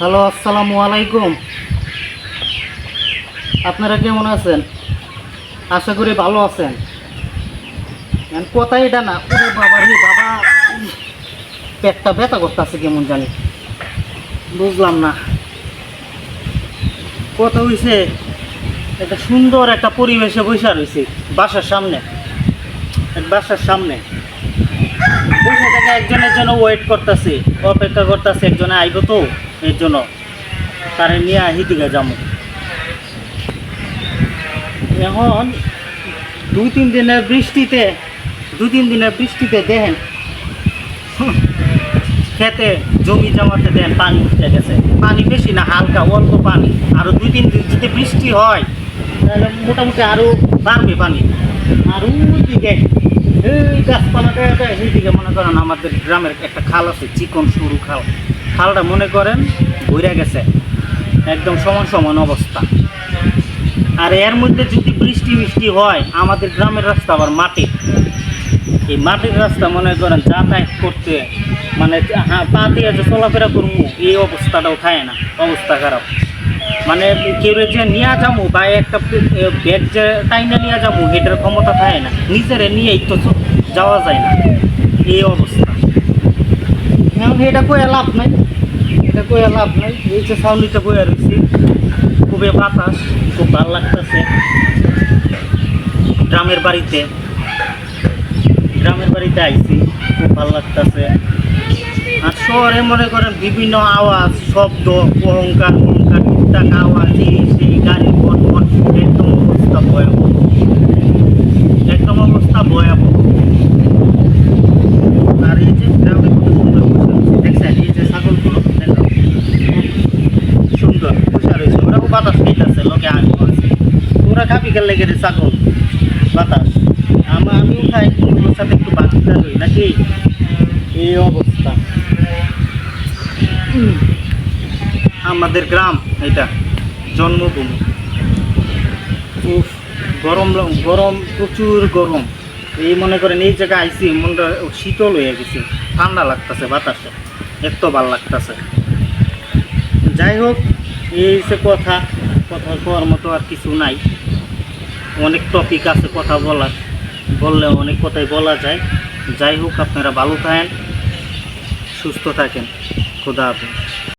Hello, আসসালামু আলাইকুম। আপনারা কেমন আছেন? আশা করি ভালো আছেন। কথাই এটা না, ওরে বাবা রে বাবা, পেটটা ব্যথা করতেছে কেমন জানি, বুঝলাম না। কথা হইছে, একটা সুন্দর একটা পরিবেশে বসে রয়েছে বাসার সামনে, বাসার সামনে বসে থেকে একজনের জন্য ওয়েট করতেছে, অপেক্ষা করতেছে, একজনে আইব তো, এর জন্য তারে নিয়ে হিদিকে যাবো। এখন দুই তিন দিনের বৃষ্টিতে দেখেন খেতে জমি জমাতে দেন পানি উঠে গেছে। পানি বেশি না, হালকা অল্প পানি। আরও 2-3 দিন যদি বৃষ্টি হয় তাহলে মোটামুটি আরও বাড়বে পানি। আর ওইদিকে এই গাছপালাটা সেইদিকে মনে করেন আমাদের গ্রামের একটা খাল আছে, চিকন সরু খাল। খালটা মনে করেন ঘুরে গেছে, একদম সমান সমান অবস্থা। আর এর মধ্যে যদি বৃষ্টি হয়, আমাদের গ্রামের রাস্তা আবার মাটির। এই মাটির রাস্তা মনে করেন যাতায়াত করতে মানে পা দিয়ে যে চলাফেরা করবো এই অবস্থাটাও খায় না, অবস্থা খারাপ। মানে কেউ যে নিয়ে যাবো বা একটা ব্যাগ যে টাইনা নিয়ে যাবো এটার ক্ষমতা থাকে না, নিজের নিয়েই তো যাওয়া যায় না, এই অবস্থা। এখন এটা কয়ে লাভ নাই, এই যে ছাউনিটা বয়ে রয়েছে, খুবই বাতাস, খুব ভালো লাগতেছে। গ্রামের বাড়িতে আইছি, খুব ভালো লাগতেছে। আর শহরে মনে করেন বিভিন্ন আওয়াজ, শব্দ, অহংকার টুকটাক আওয়াজ, সেই গাড়ি বটবট, একদম অবস্থা ভয়াবহ। আর এই যে গ্রামে কত সুন্দর দেখছেন, এই যে ছাগলগুলো সুন্দর বসে রয়েছে, ওরা বাতাস খাইতেছে, লোকে আগে আছে, ওরা খাবি খেলে গেলে ছাগল বাতাস। আমিও খাই, ওর সাথে একটু বাচ্চা হই নাকি, এই অবস্থা। আমাদের গ্রাম, এটা জন্মভূমি। গরম প্রচুর গরম। এই মনে করেন এই জায়গায় আইসি, মনটা শীতল হয়ে গেছে, ঠান্ডা লাগতেছে বাতাসে, এত ভালো লাগতেছে। যাই হোক, এই যে কথা কওয়ার মতো আর কিছু নাই। অনেক টপিক আছে কথা বললে অনেক কথাই বলা যায়। যাই হোক, আপনারা ভালো থাকেন, সুস্থ থাকেন। খোদা হাফেজ।